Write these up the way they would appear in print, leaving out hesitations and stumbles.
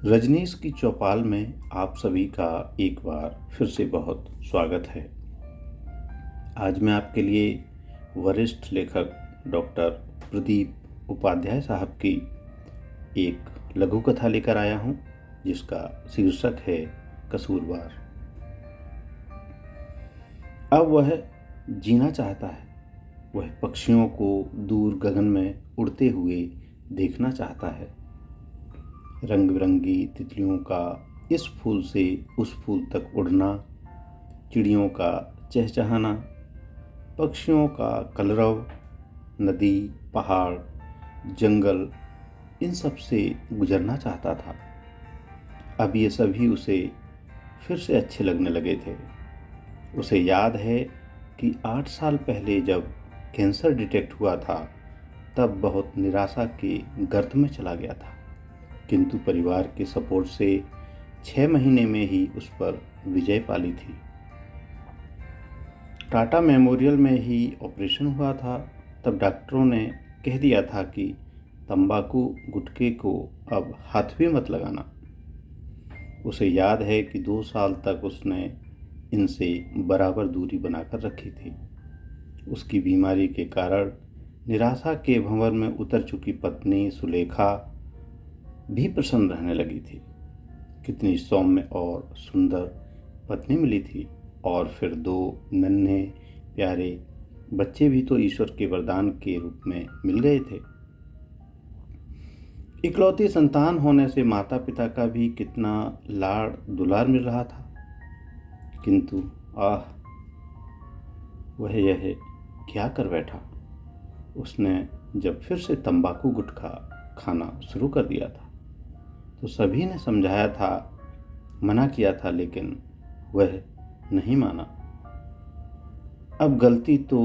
रजनीश की चौपाल में आप सभी का एक बार फिर से बहुत स्वागत है। आज मैं आपके लिए वरिष्ठ लेखक डॉक्टर प्रदीप उपाध्याय साहब की एक लघु कथा लेकर आया हूँ, जिसका शीर्षक है कसूरवार। अब वह जीना चाहता है। वह पक्षियों को दूर गगन में उड़ते हुए देखना चाहता है। रंग बिरंगी तितलियों का इस फूल से उस फूल तक उड़ना, चिड़ियों का चहचहाना, पक्षियों का कलरव, नदी, पहाड़, जंगल, इन सब से गुजरना चाहता था। अब ये सभी उसे फिर से अच्छे लगने लगे थे। उसे याद है कि 8 साल पहले जब कैंसर डिटेक्ट हुआ था, तब बहुत निराशा के गर्त में चला गया था, किंतु परिवार के सपोर्ट से 6 महीने में ही उस पर विजय पाली थी। टाटा मेमोरियल में ही ऑपरेशन हुआ था, तब डॉक्टरों ने कह दिया था कि तंबाकू गुटखे को अब हाथ भी मत लगाना। उसे याद है कि 2 साल तक उसने इनसे बराबर दूरी बनाकर रखी थी। उसकी बीमारी के कारण निराशा के भंवर में उतर चुकी पत्नी सुलेखा भी प्रसन्न रहने लगी थी। कितनी सौम्य और सुंदर पत्नी मिली थी, और फिर 2 नन्हे प्यारे बच्चे भी तो ईश्वर के वरदान के रूप में मिल गए थे। इकलौती संतान होने से माता पिता का भी कितना लाड़ दुलार मिल रहा था, किंतु वह यह क्या कर बैठा। उसने जब फिर से तंबाकू गुटखा खाना शुरू कर दिया था, तो सभी ने समझाया था, मना किया था, लेकिन वह नहीं माना। अब गलती तो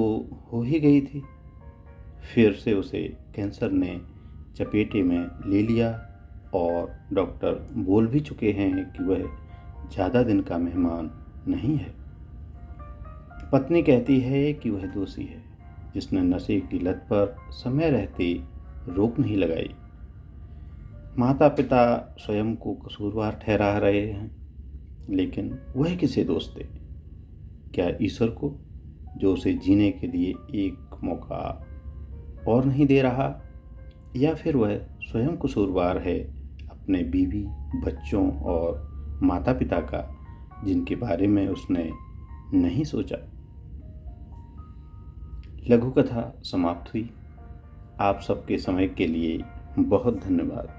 हो ही गई थी। फिर से उसे कैंसर ने चपेटे में ले लिया, और डॉक्टर बोल भी चुके हैं कि वह ज़्यादा दिन का मेहमान नहीं है। पत्नी कहती है कि वह दोषी है, जिसने नशे की लत पर समय रहते रोक नहीं लगाई। माता पिता स्वयं को कसूरवार ठहरा रहे हैं, लेकिन वह किसे दोष दे? क्या ईश्वर को, जो उसे जीने के लिए एक मौका और नहीं दे रहा? या फिर वह स्वयं कसूरवार है अपने बीवी, बच्चों और माता पिता का, जिनके बारे में उसने नहीं सोचा? लघु कथा समाप्त हुई। आप सबके समय के लिए बहुत धन्यवाद।